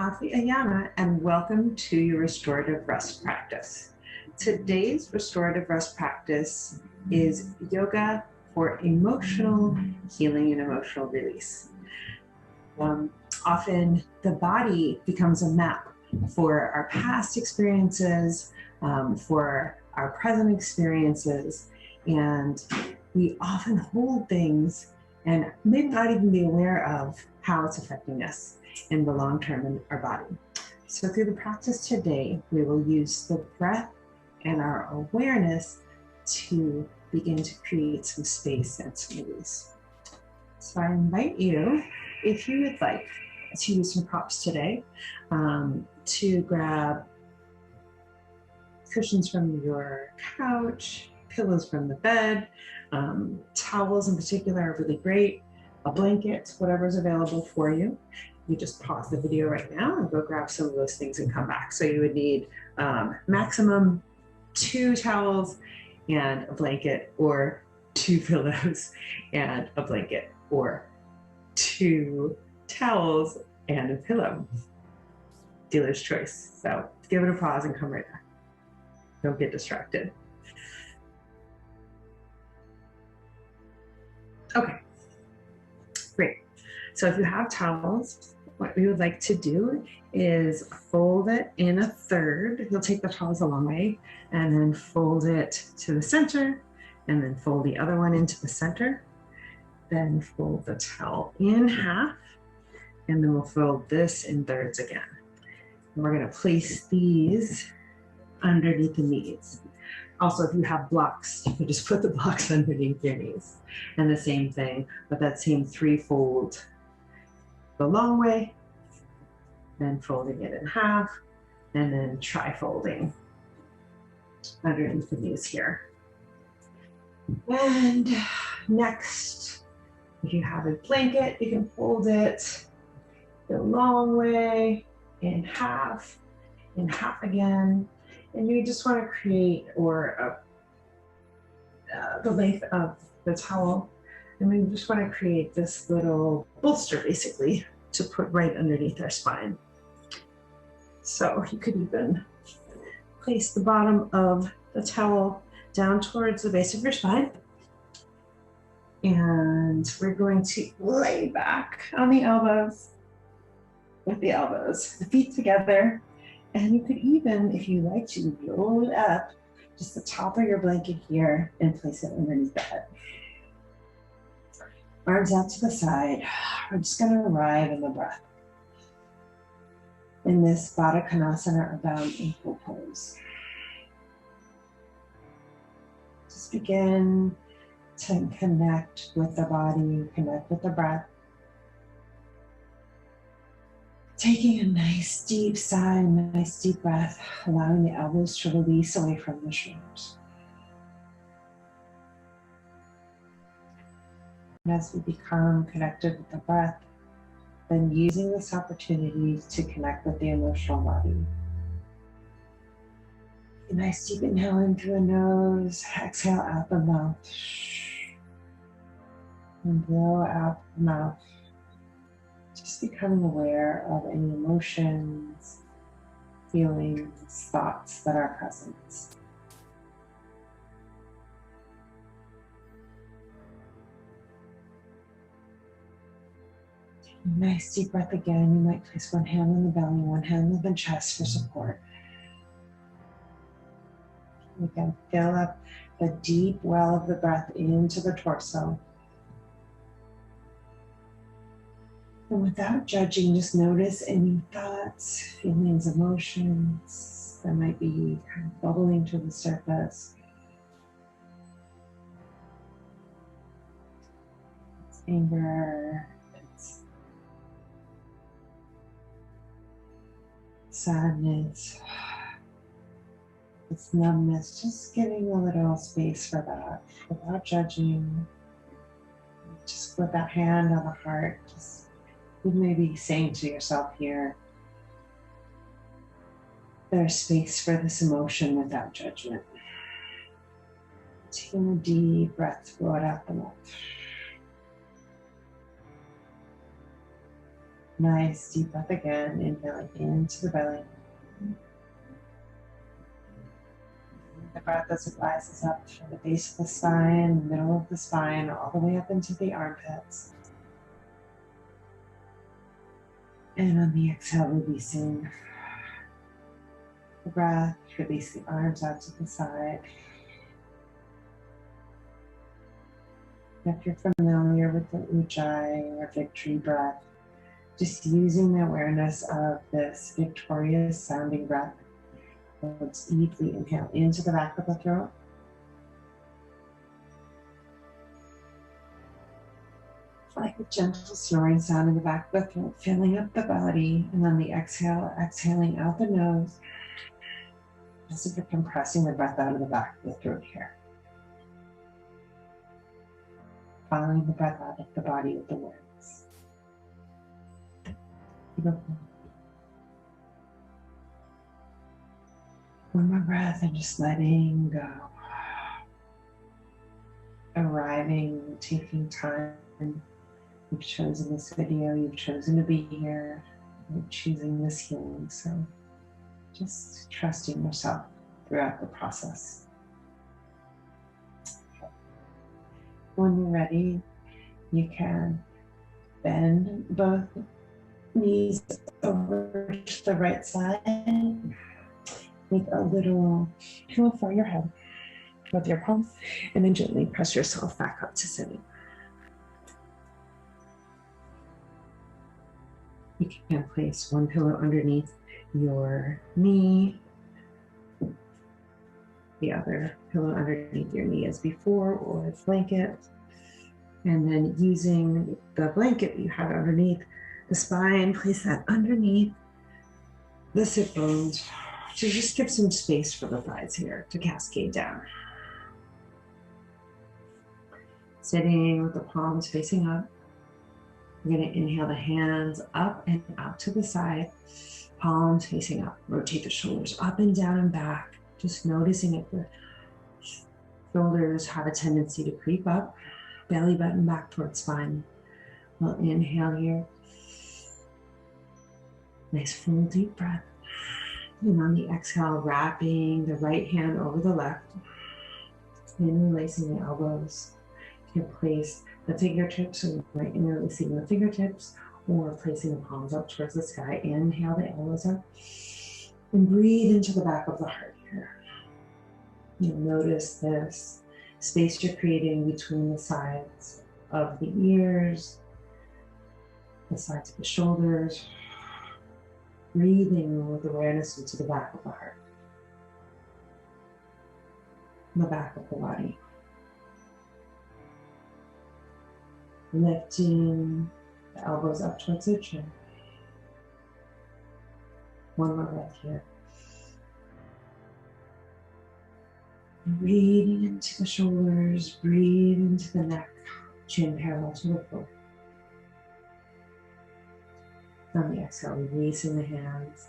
Happy Ayana, and welcome to your restorative rest practice. Today's restorative rest practice is yoga for emotional healing and emotional release. Often the body becomes a map for our past experiences, for our present experiences, and we often hold things and maybe not even be aware of how it's affecting us in the long term in our body. So through the practice today, we will use the breath and our awareness to begin to create some space and some release. So I invite you, if you would like to use some props today, to grab cushions from your couch, pillows from the bed, towels in particular are really great, a blanket, whatever's available for you. You just pause the video right now and go grab some of those things and come back. So you would need maximum 2 towels and a blanket, or 2 pillows and a blanket, or 2 towels and a pillow. Dealer's choice. So give it a pause and come right back. Don't get distracted. Okay, great. So if you have towels, what we would like to do is fold it in a third. You'll take the towels a long way and then fold it to the center, and then fold the other one into the center. Then fold the towel in half, and then we'll fold this in thirds again. And we're gonna place these underneath the knees. Also, if you have blocks, you can just put the blocks underneath your knees. And the same thing, but that same 3-fold, the long way, then folding it in half, and then tri-folding underneath the knees here. And next, if you have a blanket, you can fold it the long way, in half again. And you just want to create, or the length of the towel, and we just want to create this little bolster basically to put right underneath our spine. So you could even place the bottom of the towel down towards the base of your spine. And we're going to lay back on the elbows, with the elbows, the feet together. And you could even, if you like to, roll it up just the top of your blanket here and place it underneath the head. Arms out to the side. We're just going to arrive in the breath in this Baddha Konasana, or bound ankle pose. Just begin to connect with the body, connect with the breath. Taking a nice deep sigh, nice deep breath, allowing the elbows to release away from the shoulders. And as we become connected with the breath, then using this opportunity to connect with the emotional body. A nice deep inhale in through the nose, exhale out the mouth, and blow out the mouth. Just becoming aware of any emotions, feelings, thoughts that are present. Nice deep breath again. You might place one hand on the belly, one hand on the chest for support. You can fill up the deep well of the breath into the torso. And without judging, just notice any thoughts, feelings, emotions that might be kind of bubbling to the surface. It's anger, it's sadness, it's numbness. Just giving a little space for that without judging. Just with that hand on the heart, just you may be saying to yourself here, there's space for this emotion without judgment. Taking a deep breath, blow it out the mouth. Nice deep breath again, inhaling into the belly. The breath as it rises up from the base of the spine, middle of the spine, all the way up into the armpits. And on the exhale, releasing the breath, release the arms out to the side. If you're familiar with the Ujjayi or victory breath, just using the awareness of this victorious sounding breath. Let's deeply inhale into the back of the throat. Like a gentle snoring sound in the back of the throat, filling up the body. And on the exhale, exhaling out the nose, as if you're compressing the breath out of the back of the throat here. Following the breath out of the body with awareness. Beautiful. One more breath and just letting go. Arriving, taking time. You've chosen this video, you've chosen to be here, you're choosing this healing. So just trusting yourself throughout the process. Okay. When you're ready, you can bend both knees over to the right side. Make a little pillow for your head with your palms, and then gently press yourself back up to sitting. You can place one pillow underneath your knee, the other pillow underneath your knee as before, or a blanket. And then using the blanket you have underneath the spine, place that underneath the sit bones to just give some space for the thighs here to cascade down. Sitting with the palms facing up. We're going to inhale the hands up and out to the side, palms facing up. Rotate the shoulders up and down and back. Just noticing if the shoulders have a tendency to creep up, belly button back towards spine. We'll inhale here. Nice full deep breath. And on the exhale, wrapping the right hand over the left, interlacing the elbows. You can place the fingertips, so you might interlacing the fingertips or placing the palms up towards the sky. Inhale the elbows up and breathe into the back of the heart here. You'll notice this space you're creating between the sides of the ears, the sides of the shoulders. Breathing with awareness into the back of the heart, the back of the body. Lifting the elbows up towards the chin. One more breath here. Breathing into the shoulders, breathe into the neck, chin parallel to the floor. On the exhale, releasing the hands,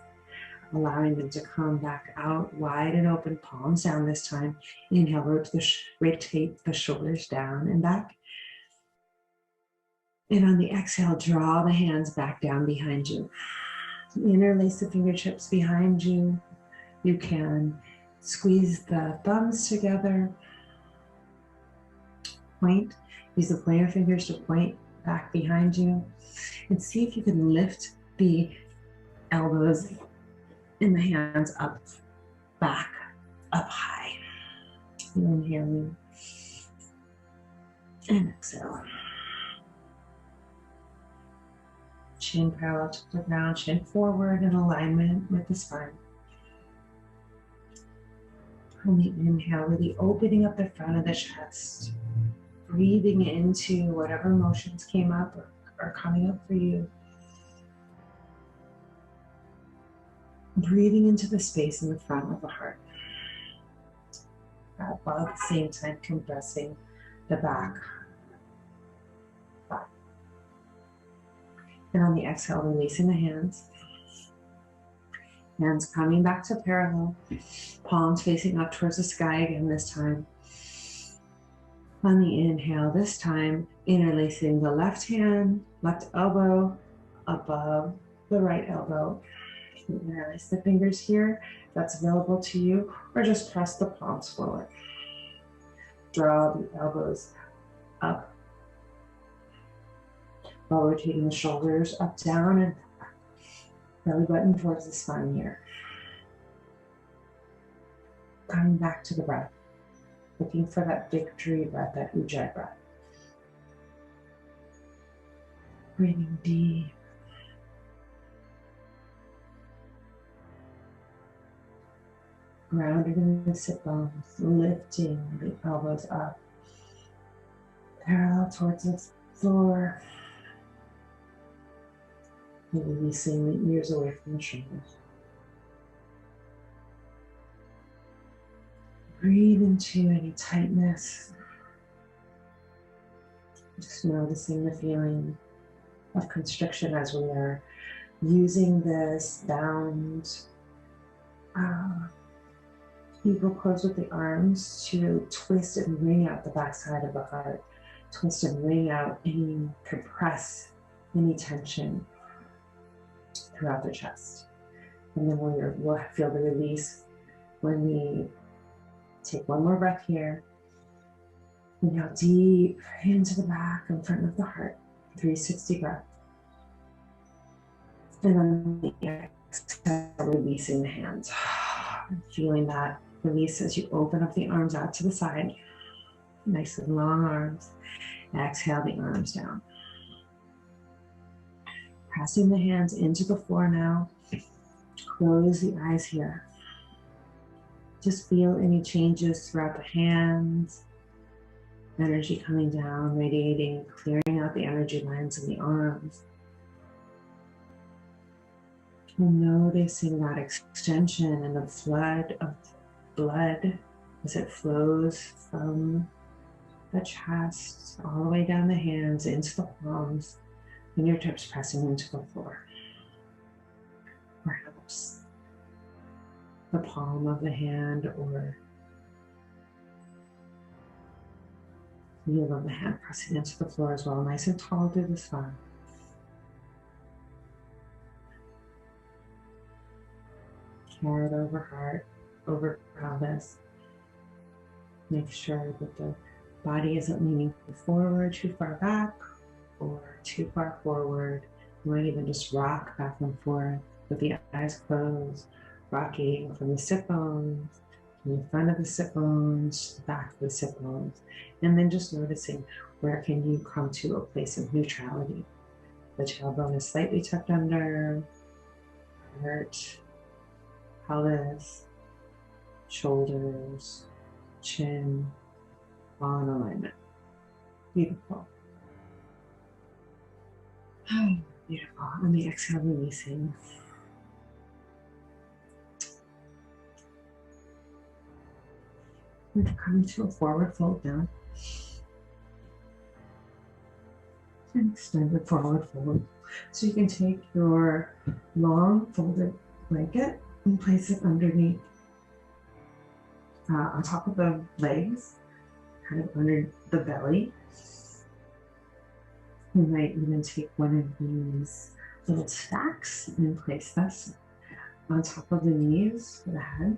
allowing them to come back out wide and open, palms down this time. Inhale, rotate the shoulders down and back. And on the exhale, draw the hands back down behind you. Interlace the fingertips behind you. You can squeeze the thumbs together. Point, use the pointer fingers to point back behind you. And see if you can lift the elbows and the hands up, back, up high. Inhaling and exhale. Chin parallel to the ground, chin forward in alignment with the spine. On the inhale, really opening up the front of the chest, breathing into whatever emotions came up or are coming up for you. Breathing into the space in the front of the heart, while at the same time compressing the back. And on the exhale, releasing the hands. Hands coming back to parallel, palms facing up towards the sky again this time. On the inhale, this time, interlacing the left hand, left elbow above the right elbow. You can release the fingers here, if that's available to you, or just press the palms forward. Draw the elbows up while rotating the shoulders up, down, and belly button towards the spine here. Coming back to the breath, looking for that victory breath, that ujjayi breath. Breathing deep. Grounded in the sit bones, lifting the elbows up, parallel towards the floor, releasing the ears away from the shoulders. Breathe into any tightness. Just noticing the feeling of constriction as we are using this bound eagle pose with the arms to twist and wring out the backside of the heart. Twist and wring out any compress, any tension throughout the chest. And then we'll feel the release when we take one more breath here. Inhale deep into the back in front of the heart. 360 breath. And on the exhale, releasing the hands. Feeling that release as you open up the arms out to the side. Nice and long arms. Exhale the arms down. Pressing the hands into the floor now. Close the eyes here. Just feel any changes throughout the hands. Energy coming down, radiating, clearing out the energy lines in the arms. And noticing that extension and the flood of blood as it flows from the chest all the way down the hands into the palms, fingertips pressing into the floor. Perhaps the palm of the hand or heel of the hand pressing into the floor as well, nice and tall through the spine. Head over heart, over pelvis. Make sure that the body isn't leaning forward too far back or too far forward. You might even just rock back and forth with the eyes closed, rocking from the sit bones, from the front of the sit bones, to the back of the sit bones, and then just noticing where can you come to a place of neutrality. The tailbone is slightly tucked under, heart, pelvis, shoulders, chin, all in alignment. Beautiful. Oh, beautiful. On the exhale, releasing. We're coming to a forward fold now. And extended forward fold. So you can take your long folded blanket and place it underneath, on top of the legs, kind of under the belly. You might even take one of these little stacks and place this on top of the knees for the head.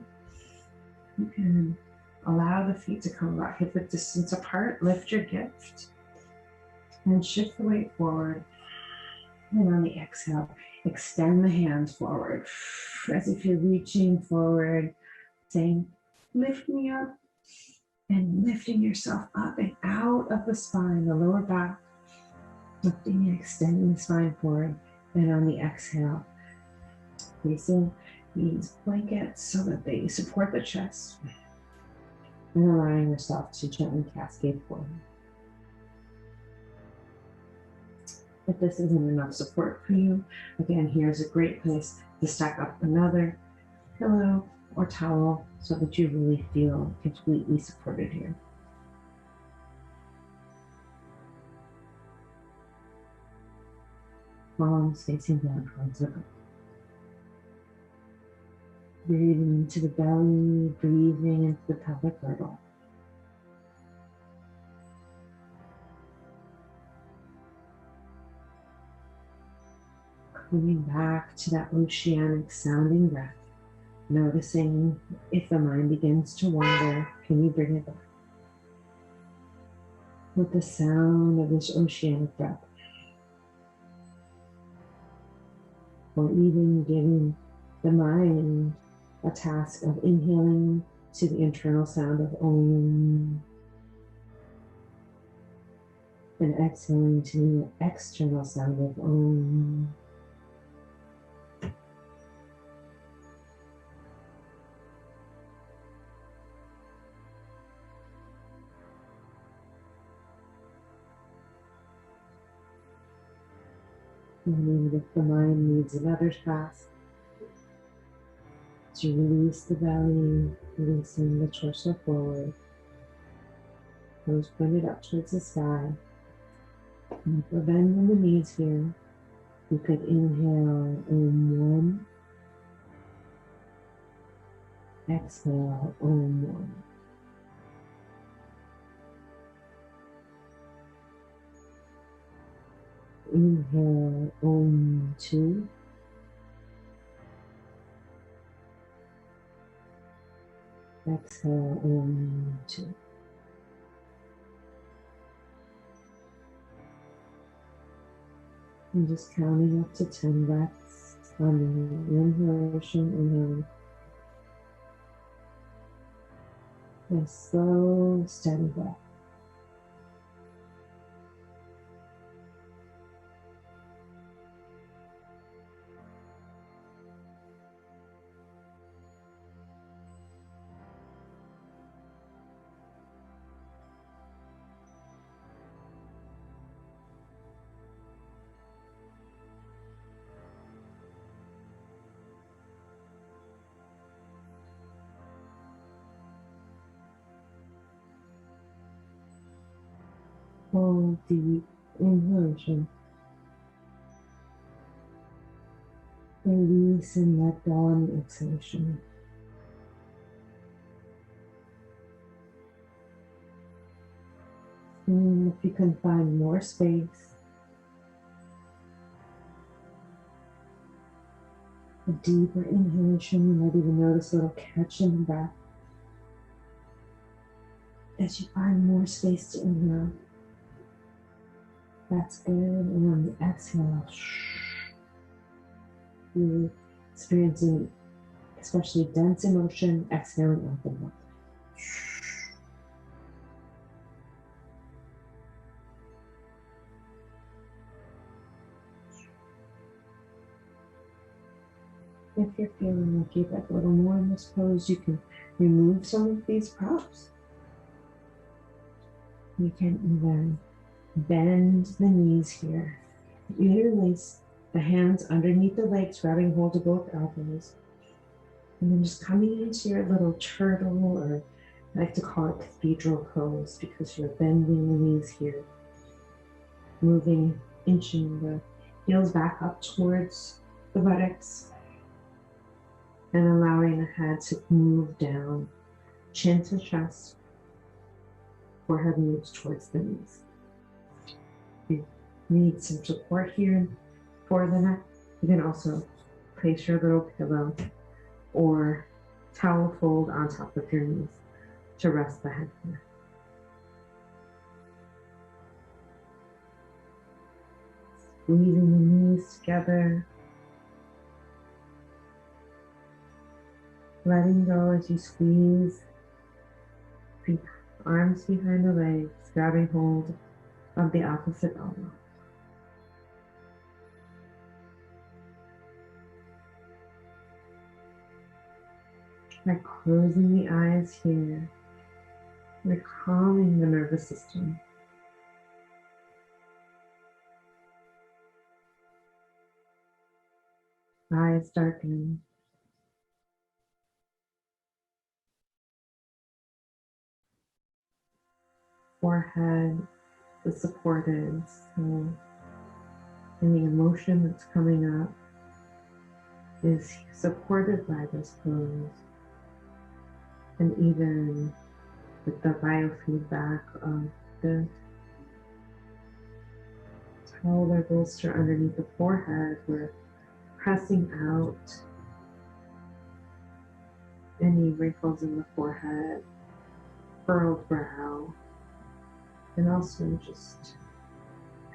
You can allow the feet to come about hip width distance apart, lift your gift, and shift the weight forward. And on the exhale, extend the hands forward as if you're reaching forward, saying, lift me up, and lifting yourself up and out of the spine, the lower back, lifting and extending the spine forward. And on the exhale, placing these blankets so that they support the chest, and allowing yourself to gently cascade forward. If this isn't enough support for you, again, here's a great place to stack up another pillow or towel so that you really feel completely supported here. Palms facing down towards the earth. Breathing into the belly, breathing into the pelvic girdle. Coming back to that oceanic sounding breath, noticing if the mind begins to wander, can you bring it back with the sound of this oceanic breath? Or even giving the mind a task of inhaling to the internal sound of Om and exhaling to the external sound of Om. And if the mind needs another task, to release the belly, releasing the torso forward, toes pointed up towards the sky. And for bend in the knees here, you could inhale Om 1, exhale Om 1. Inhale Om 2. Exhale Om 2. And just counting up to 10 breaths on the inhalation, inhaling. A slow, steady breath. Hold deep inhalation. Release and let go on the exhalation. And if you can find more space, a deeper inhalation, you might even notice a little catch in the breath. As you find more space to inhale, that's good. And on the exhale, you're experiencing especially dense emotion, exhaling out the mouth. If you're feeling like you'd like a little more in this pose, you can remove some of these props. You can even bend the knees here. You release the hands underneath the legs, grabbing hold of both elbows. And then just coming into your little turtle, or I like to call it cathedral pose, because you're bending the knees here. Moving, inching the heels back up towards the buttocks. And allowing the head to move down, chin to chest, forehead moves towards the knees. If you need some support here for the neck, you can also place your little pillow or towel fold on top of your knees to rest the head here. Squeezing the knees together. Letting go as you squeeze, arms behind the legs, grabbing hold of the opposite elbow. By closing the eyes here, we're calming the nervous system. Eyes darken. Forehead is supported, so any emotion that's coming up is supported by this pose. And even with the biofeedback of the towel or bolster underneath the forehead, we're pressing out any wrinkles in the forehead, furrowed brow, and also just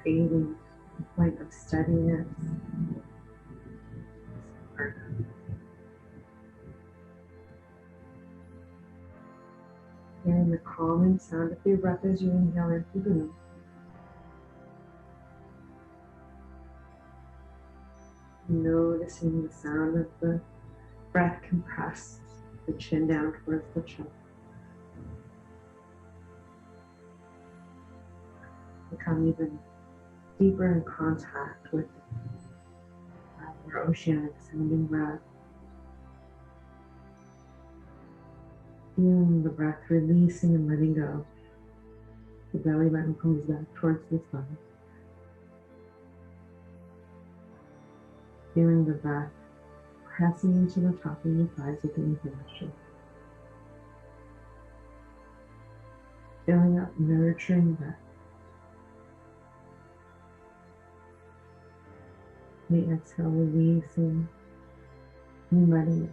creating a point of steadiness. Hearing the calming sound of your breath as you inhale in through the nose. Noticing the sound of the breath compress the chin down towards the chest. Become even deeper in contact with your oceanic sounding breath. Feeling the breath releasing and letting go. The belly button comes back towards the spine. Feeling the breath pressing into the top of your thighs with the inhalation. Filling up nurturing breath. The exhale releasing and letting it.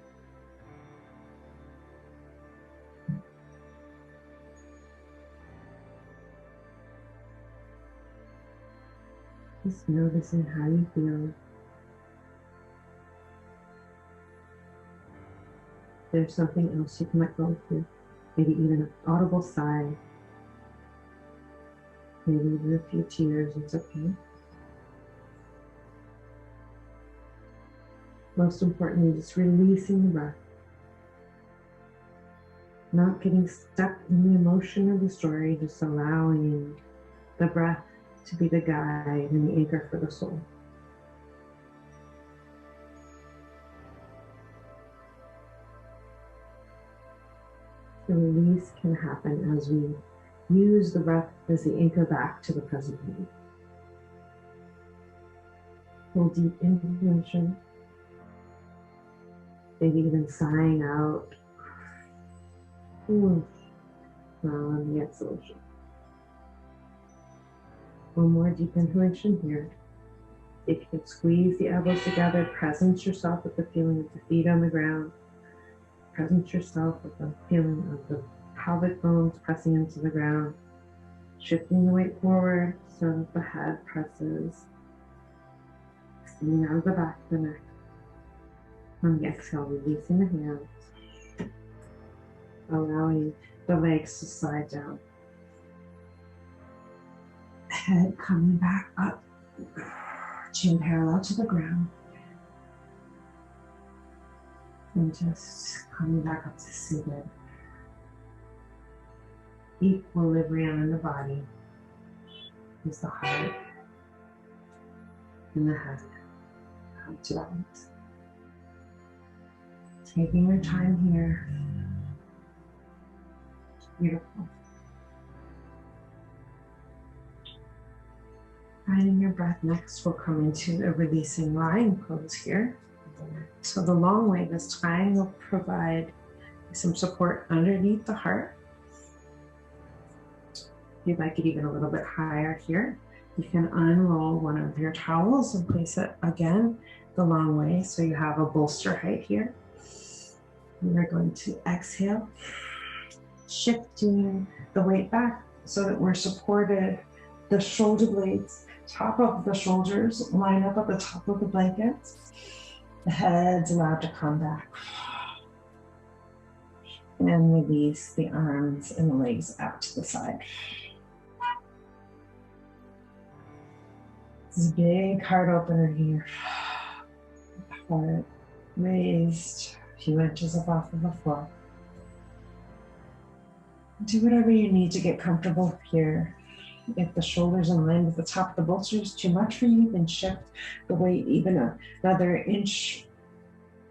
Just noticing how you feel. There's something else you can let go of, maybe even an audible sigh, maybe even a few tears, it's okay. Most importantly, just releasing the breath. Not getting stuck in the emotion of the story, just allowing the breath to be the guide and the anchor for the soul. The release can happen as we use the breath as the anchor back to the present moment. Full deep inhalation, maybe even sighing out. On the exhalation. One more deep inhalation here. If you can squeeze the elbows together, presence yourself with the feeling of the feet on the ground. Presence yourself with the feeling of the pelvic bones pressing into the ground. Shifting the weight forward so that the head presses. Extending out of the back of the neck. On the exhale, releasing the hands. Allowing the legs to slide down. Head coming back up. Chin parallel to the ground. And just coming back up to seated. Equilibrium in the body is the heart and the head come to balance. Taking your time here. Beautiful. Finding your breath next, we'll come into a releasing lying pose here. So the long way this time will provide some support underneath the heart. If you'd like it even a little bit higher here, you can unroll one of your towels and place it again the long way so you have a bolster height here. We're going to exhale, shifting the weight back so that we're supported. The shoulder blades, top of the shoulders, line up at the top of the blankets. The head's allowed to come back. And release the arms and the legs out to the side. This is a big heart opener here. Heart raised a few inches off of the floor. Do whatever you need to get comfortable here. If the shoulders in line with the top of the bolster is too much for you, then shift the weight even another inch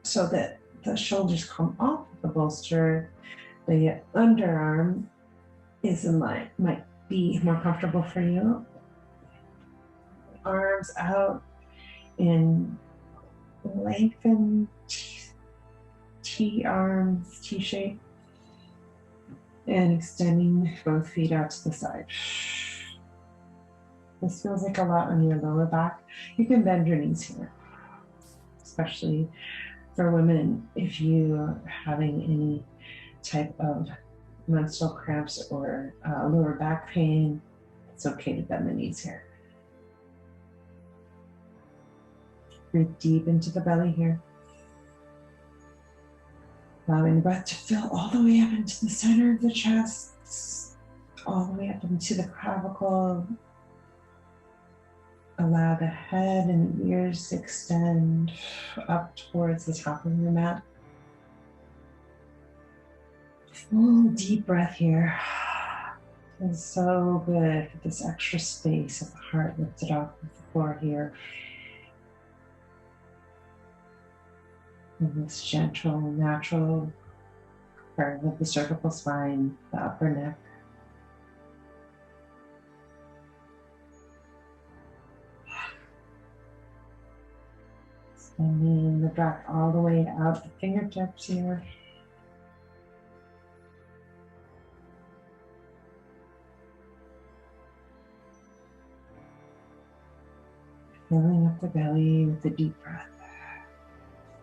so that the shoulders come off the bolster. The underarm is in line, might be more comfortable for you. Arms out in lengthened T arms, T shape, and extending both feet out to the side. This feels like a lot on your lower back. You can bend your knees here. especially for women. If you are having any type of menstrual cramps or lower back pain, it's okay to bend the knees here. Breathe deep into the belly here. Allowing the breath to fill all the way up into the center of the chest, all the way up into the clavicle. Allow the head and ears to extend up towards the top of your mat. Full deep breath here. Feels so good with this extra space of the heart lifted off of the floor here. And this gentle, natural curve of the cervical spine, the upper neck. Extending the breath all the way out the fingertips here. Filling up the belly with a deep breath.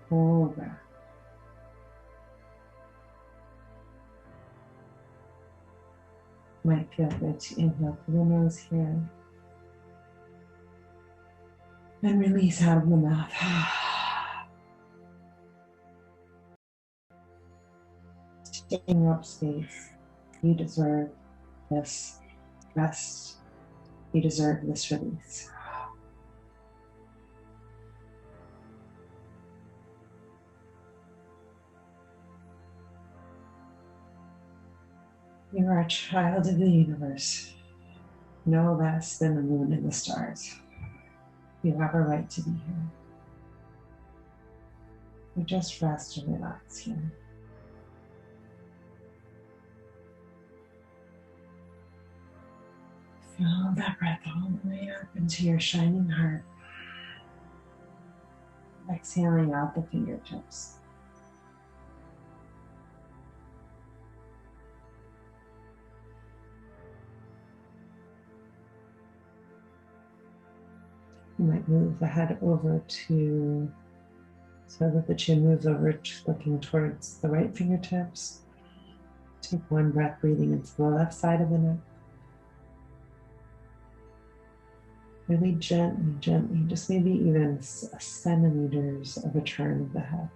Full breath. Might feel good to inhale through the nose here. And release out of the mouth. Taking up space. You deserve this rest. You deserve this release. You are a child of the universe, no less than the moon and the stars. You have a right to be here. So just rest and relax here. Feel that breath all the way up into your shining heart. Exhaling out the fingertips. You might move the head over to, so that the chin moves over, looking towards the right fingertips. Take one breath, breathing into the left side of the neck. Really gently, gently, just maybe even centimeters of a turn of the head.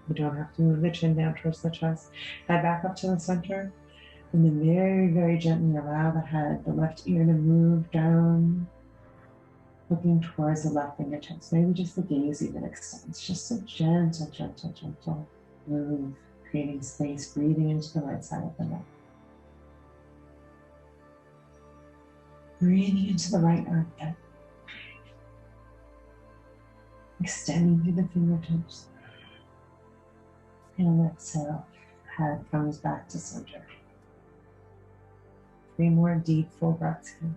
You don't have to move the chin down towards the chest. Head back up to the center, and then very, very gently allow the head, the left ear to move down, looking towards the left fingertips. Maybe just the gaze even extends. Just a gentle, gentle, gentle move, creating space, breathing into the right side of the neck. Breathing into the right armpit. Extending through the fingertips. And exhale, head comes back to center. 3 more deep, full breaths here.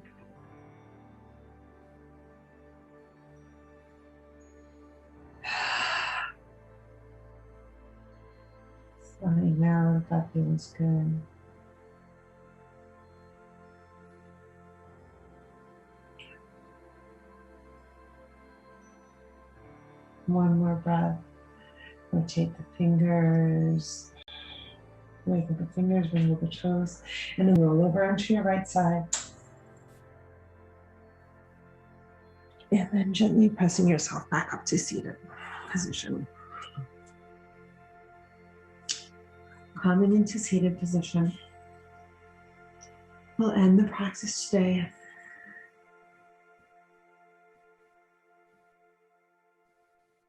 Slowing out if that feels good. One more breath. Rotate the fingers. Wiggle the fingers, wiggle the toes, and then roll over onto your right side. And then gently pressing yourself back up to seated position. Coming into seated position. We'll end the practice today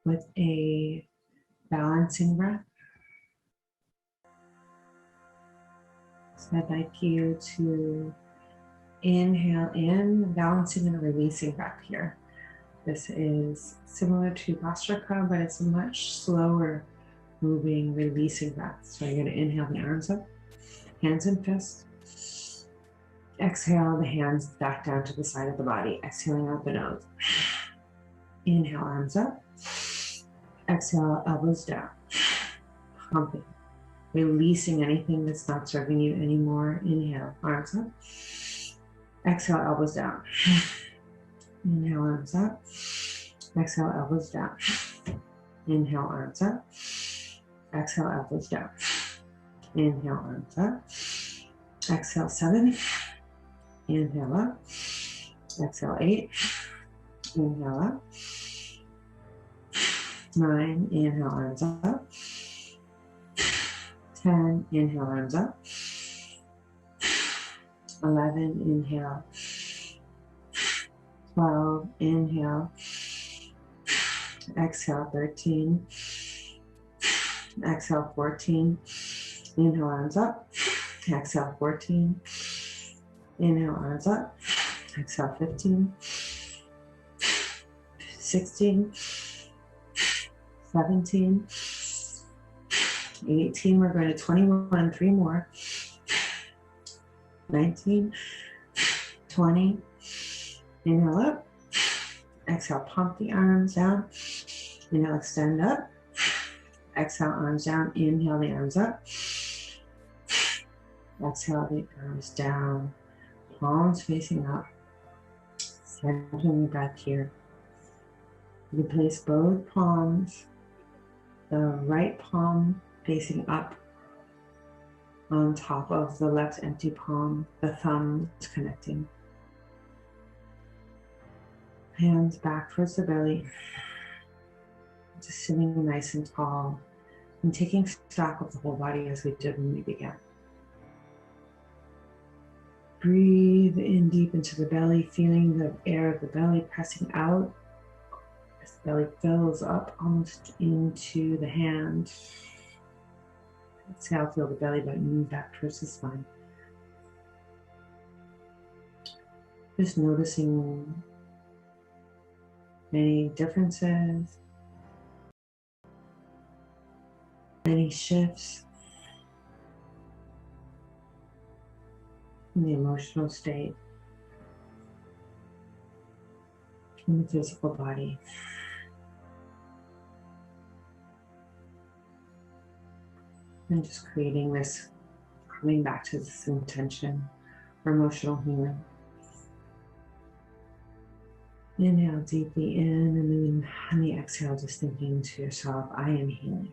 with a balancing breath. So I'd like you to inhale in, balancing and releasing breath here. This is similar to Vastrika, but it's a much slower moving, releasing breath. So you're going to inhale the arms up, hands and fists. Exhale the hands back down to the side of the body, exhaling out the nose. Inhale, arms up. Exhale, elbows down. Pumping. Releasing anything that's not serving you anymore. Inhale, arms up. Exhale, elbows down. Inhale, arms up. Exhale, elbows down. Inhale, arms up. Exhale, elbows down. Inhale, arms up. Exhale, 7. Inhale up. Exhale, 8. Inhale up. 9. Inhale, arms up. 10. Inhale, arms up. 11. Inhale. 12. Inhale. Exhale, 13. Exhale, 14. Inhale, arms up. Exhale, 14. Inhale, arms up. Exhale, 15. 16. 17. 18. We're going to 21. 3 more. 19. 20. Inhale up. Exhale, pump the arms down. Inhale, extend up. Exhale, arms down. Inhale, the arms up. Exhale, the arms down. Palms facing up. Centering the breath here. You place both palms, the right palm facing up on top of the left empty palm, the thumbs connecting. Hands back towards the belly, just sitting nice and tall and taking stock of the whole body as we did when we began. Breathe in deep into the belly, feeling the air of the belly pressing out as the belly fills up almost into the hand. Exhale, feel the belly button move back towards the spine. Just noticing any differences, any shifts in the emotional state, in the physical body. And just creating this, coming back to this intention for emotional healing. Inhale deeply in, and then on the exhale, just thinking to yourself, I am healing.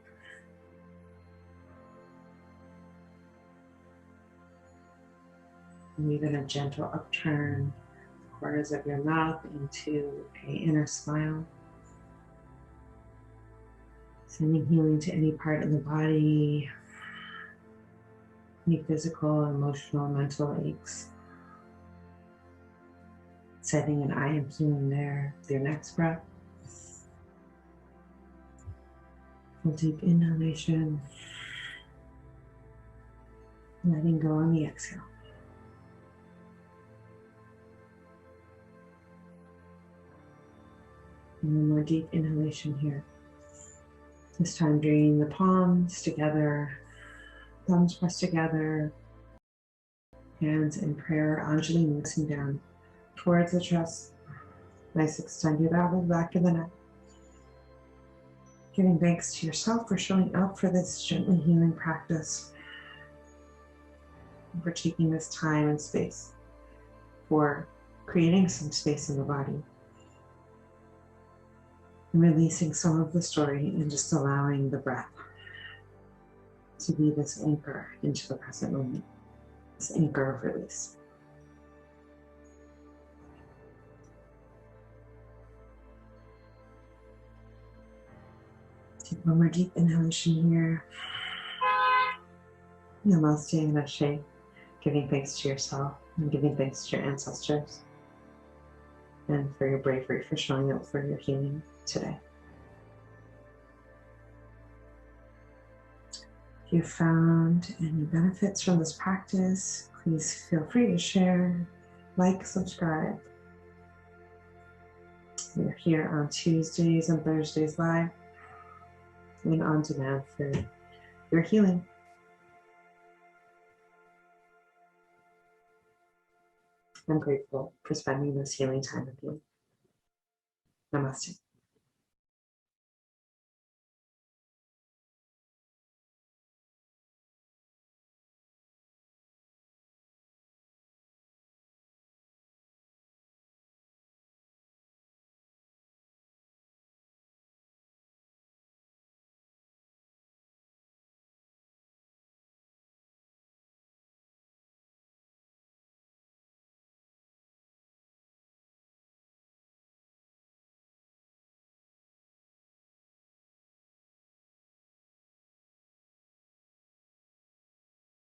And even a gentle upturn, the corners of your mouth into an inner smile. Sending healing to any part of the body, any physical, emotional, mental aches. Setting an I am healing there with your next breath. Full deep inhalation. Letting go on the exhale. And one more deep inhalation here. This time bringing the palms together, thumbs pressed together, hands in prayer, Anjali moving down towards the chest. Nice extended elbow back to the neck. Giving thanks to yourself for showing up for this gently healing practice. And for taking this time and space for creating some space in the body. And releasing some of the story and just allowing the breath to be this anchor into the present moment, this anchor of release. Take one more deep inhalation here. Namaste and Ashe, giving thanks to yourself and giving thanks to your ancestors and for your bravery for showing up for your healing today. If you found any benefits from this practice, please feel free to share, like, subscribe. We're here on Tuesdays and Thursdays live and on demand for your healing. I'm grateful for spending this healing time with you. Namaste.